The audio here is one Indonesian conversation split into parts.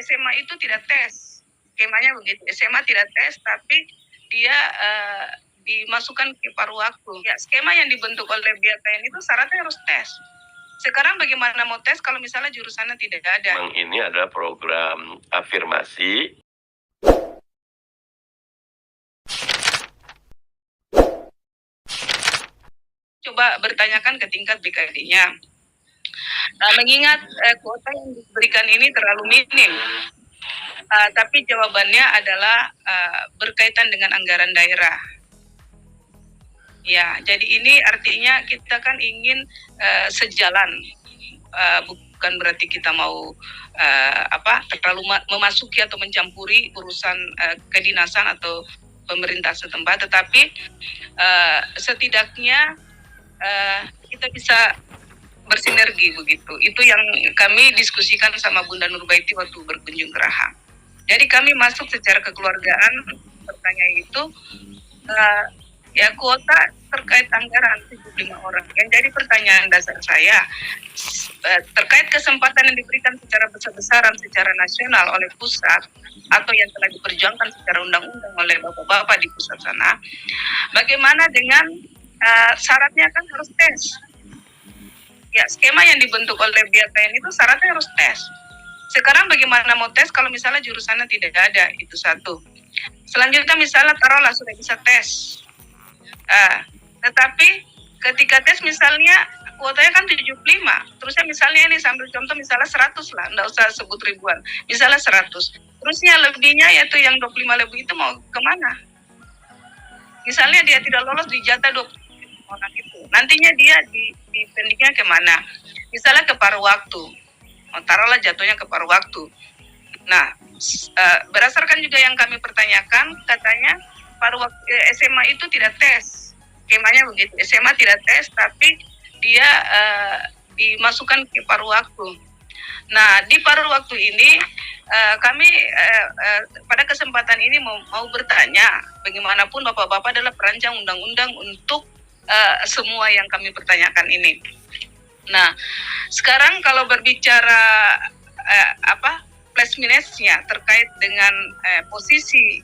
SMA itu tidak tes, skemanya begitu. SMA tidak tes, tapi dia dimasukkan ke paruh waktu. Ya, skema yang dibentuk oleh BKN itu syaratnya harus tes. Sekarang bagaimana mau tes kalau misalnya jurusannya tidak ada? Memang ini adalah program afirmasi. Coba bertanyakan ke tingkat BKD-nya. Mengingat kuota yang diberikan ini terlalu minim, tapi jawabannya adalah berkaitan dengan anggaran daerah. Ya, jadi ini artinya kita kan ingin sejalan, bukan berarti kita mau terlalu memasuki atau mencampuri urusan kedinasan atau pemerintah setempat, tetapi setidaknya kita bisa bersinergi begitu. Itu yang kami diskusikan sama Bunda Nurbaiti waktu berkunjung ke Raha. Jadi kami masuk secara kekeluargaan, pertanyaan itu ya kuota terkait anggaran 75 orang. Yang jadi pertanyaan dasar saya terkait kesempatan yang diberikan secara besar-besaran secara nasional oleh pusat atau yang telah diperjuangkan secara undang-undang oleh bapak-bapak di pusat sana, bagaimana dengan syaratnya kan harus tes. Ya, skema yang dibentuk oleh BKN itu syaratnya harus tes. Sekarang bagaimana mau tes kalau misalnya jurusannya tidak ada, itu satu. Selanjutnya misalnya taruhlah sudah bisa tes. Tetapi ketika tes misalnya kuotanya kan 75, terusnya misalnya ini sambil contoh misalnya 100 lah, enggak usah sebut ribuan, misalnya 100. Terusnya lebihnya yaitu yang 25.000 itu mau kemana? Misalnya dia tidak lolos di jatah 20 orang itu, nantinya dia dipendiknya kemana? Misalnya ke paruh waktu, taruhlah jatuhnya ke paruh waktu. Nah, berdasarkan juga yang kami pertanyakan, katanya paruh waktu SMA itu tidak tes, skemanya begitu. SMA tidak tes, tapi dia dimasukkan ke paruh waktu. Nah, di paruh waktu ini kami pada kesempatan ini mau bertanya, bagaimanapun bapak-bapak adalah perancang undang-undang untuk semua yang kami pertanyakan ini. Nah, sekarang kalau berbicara plus minusnya terkait dengan posisi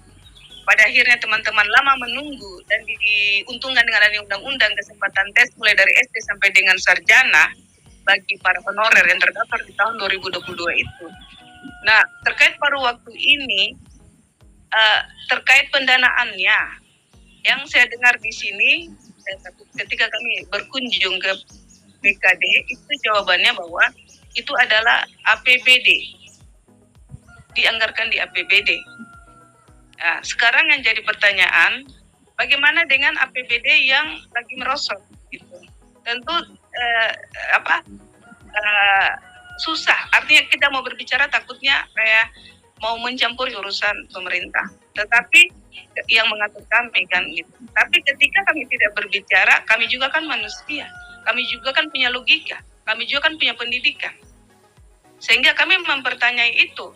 pada akhirnya teman-teman lama menunggu dan diuntungkan dengan adanya undang-undang kesempatan tes mulai dari SD sampai dengan sarjana bagi para honorer yang terdaftar di tahun 2022 itu. Nah, terkait paruh waktu ini, terkait pendanaannya, yang saya dengar di sini ketika kami berkunjung ke BKD, itu jawabannya bahwa itu adalah APBD, dianggarkan di APBD. Nah, sekarang yang jadi pertanyaan, bagaimana dengan APBD yang lagi merosot? Gitu. Tentu susah. Artinya kita mau berbicara takutnya kayak mau mencampuri urusan pemerintah. Tetapi yang mengatur kami kan gitu. Tapi ketika kami tidak berbicara, kami juga kan manusia. Kami juga kan punya logika. Kami juga kan punya pendidikan. Sehingga kami mempertanyai itu.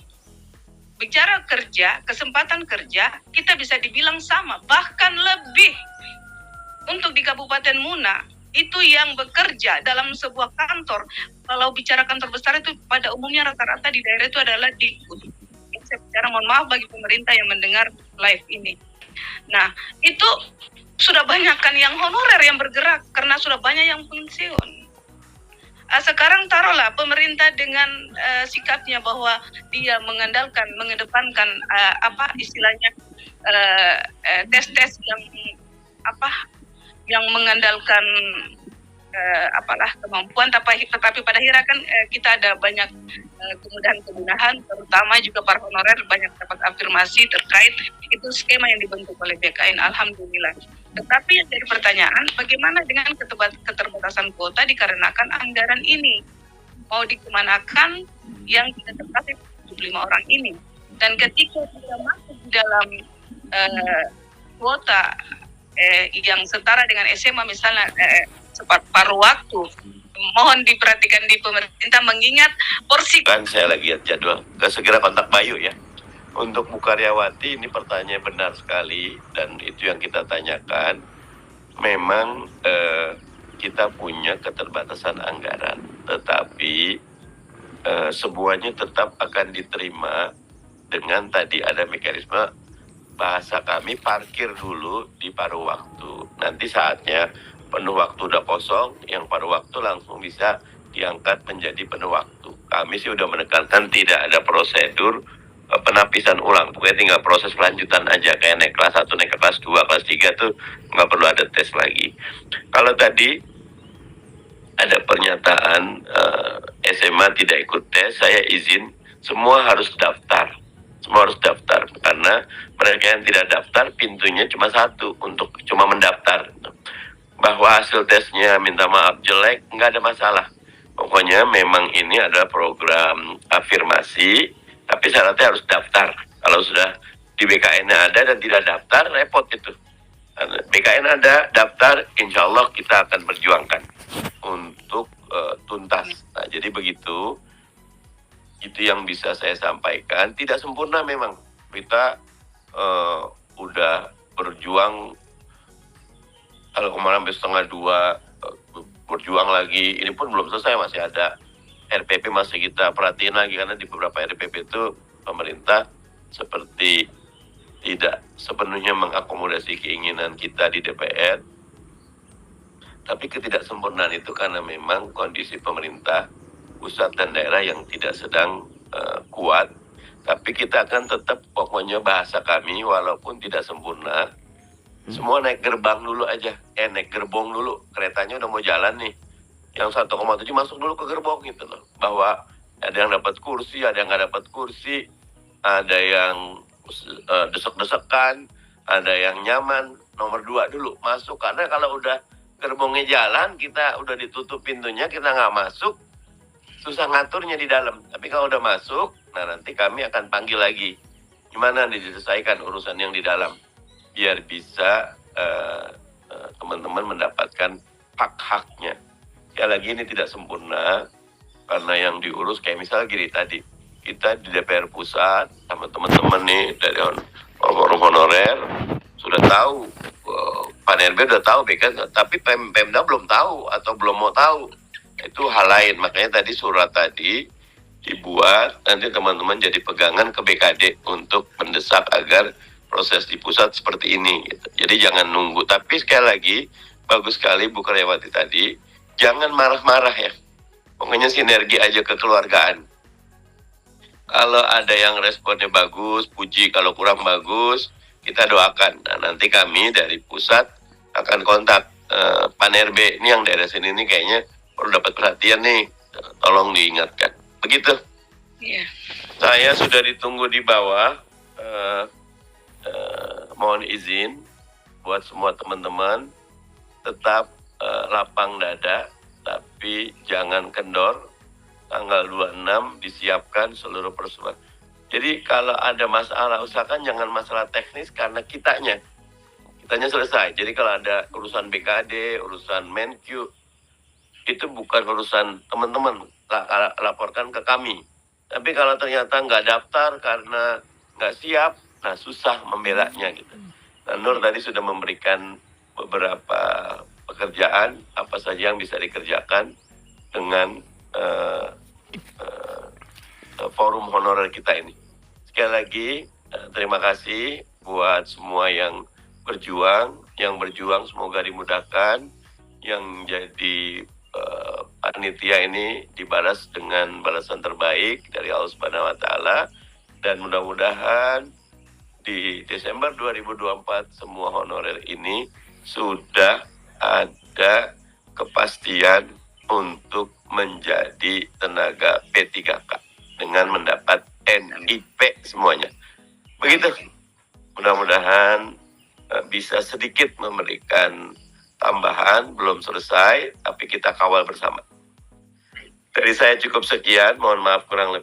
Bicara kerja, kesempatan kerja, kita bisa dibilang sama, bahkan lebih. Untuk di Kabupaten Muna, itu yang bekerja dalam sebuah kantor, kalau bicara kantor besar itu pada umumnya rata-rata di daerah itu adalah Dikbud. Saya bicara mohon maaf bagi pemerintah yang mendengar live ini. Nah, itu sudah banyak kan yang honorer yang bergerak, karena sudah banyak yang pensiun. Sekarang taruhlah pemerintah dengan sikapnya bahwa dia mengedepankan istilahnya tes-tes yang mengandalkan kemampuan, tetapi pada akhirnya kan kita ada banyak kemudahan-kemudahan, terutama juga para honorer banyak dapat afirmasi terkait itu skema yang dibentuk oleh BKN, alhamdulillah. Tetapi yang jadi pertanyaan, bagaimana dengan keterbatasan kuota dikarenakan anggaran ini mau dikemanakan yang tidak tercapai 75 orang ini? Dan ketika kita masuk di dalam kuota yang setara dengan SMA misalnya separuh waktu, mohon diperhatikan di pemerintah mengingat porsi. Kan saya lagi lihat jadwal, segera kontak Bayu ya. Untuk Bu Karyawati ini pertanyaan benar sekali dan itu yang kita tanyakan. Memang kita punya keterbatasan anggaran, tetapi semuanya tetap akan diterima dengan tadi ada mekanisme bahasa kami parkir dulu di paruh waktu. Nanti saatnya penuh waktu udah kosong, yang paruh waktu langsung bisa diangkat menjadi penuh waktu. Kami sih udah menekankan tidak ada prosedur penapisan ulang. Pokoknya tinggal proses lanjutan aja. Kayak naik kelas 1, naik ke kelas 2, kelas 3 tuh nggak perlu ada tes lagi. Kalau tadi ada pernyataan SMA tidak ikut tes, saya izin semua harus daftar. Semua harus daftar karena mereka yang tidak daftar pintunya cuma satu untuk cuma mendaftar. Bahwa hasil tesnya minta maaf jelek nggak ada masalah. Pokoknya memang ini adalah program afirmasi, tapi syaratnya harus daftar. Kalau sudah di BKN ada dan tidak daftar repot itu. BKN ada daftar, insya Allah kita akan berjuangkan untuk tuntas. Nah, jadi begitu. Itu yang bisa saya sampaikan. Tidak sempurna memang. Kita udah berjuang. Kalau kemarin sampai 1:30 berjuang lagi. Ini pun belum selesai, masih ada RPP masih kita perhatiin lagi. Karena di beberapa RPP itu pemerintah seperti tidak sepenuhnya mengakomodasi keinginan kita di DPR. Tapi ketidaksempurnaan itu karena memang kondisi pemerintah pusat dan daerah yang tidak sedang kuat, tapi kita akan tetap pokoknya bahasa kami walaupun tidak sempurna, semua naik gerbang dulu aja, naik gerbong dulu, keretanya udah mau jalan nih, yang 1,7 masuk dulu ke gerbong gitu loh, bahwa ada yang dapat kursi, ada yang nggak dapat kursi, ada yang desek-desekan, ada yang nyaman, nomor 2 dulu masuk, karena kalau udah gerbongnya jalan, kita udah ditutup pintunya, kita nggak masuk, susah ngaturnya di dalam. Tapi kalau udah masuk, nah nanti kami akan panggil lagi. Gimana diselesaikan urusan yang di dalam. Biar bisa teman-teman mendapatkan hak-haknya. Sekali lagi ini tidak sempurna, karena yang diurus kayak misalnya gini tadi. Kita di DPR pusat, sama teman-teman nih dari forum honorer, sudah tahu, Pak NRB udah tahu, tapi Pemda belum tahu atau belum mau tahu. Itu hal lain, makanya tadi surat tadi dibuat, nanti teman-teman jadi pegangan ke BKD untuk mendesak agar proses di pusat seperti ini gitu. Jadi jangan nunggu, tapi sekali lagi bagus sekali Bu Karyawati tadi, jangan marah-marah ya, pokoknya sinergi aja kekeluargaan. Kalau ada yang responnya bagus, puji, kalau kurang bagus kita doakan. Nah, nanti kami dari pusat akan kontak Pak NRB, ini yang daerah sini ini kayaknya perlu dapat perhatian nih, tolong diingatkan. Begitu. Iya. Saya sudah ditunggu di bawah. Mohon izin buat semua teman-teman tetap lapang dada, tapi jangan kendor. Tanggal 26 disiapkan seluruh persoalan. Jadi kalau ada masalah, usahakan jangan masalah teknis karena kitanya selesai. Jadi kalau ada urusan BKD, urusan Menkyu, itu bukan urusan teman-teman, laporkan ke kami. Tapi kalau ternyata nggak daftar karena nggak siap, nah susah membelanya gitu. Nah, Nur tadi sudah memberikan beberapa pekerjaan, apa saja yang bisa dikerjakan dengan forum honorer kita ini. Sekali lagi, terima kasih buat semua yang berjuang semoga dimudahkan, yang jadi panitia ini dibalas dengan balasan terbaik dari Allah Subhanahu wa taala, dan mudah-mudahan di Desember 2024 semua honorer ini sudah ada kepastian untuk menjadi tenaga P3K dengan mendapat NIP semuanya. Begitu. Mudah-mudahan bisa sedikit memberikan tambahan, belum selesai, tapi kita kawal bersama. Dari saya cukup sekian, mohon maaf kurang lebih.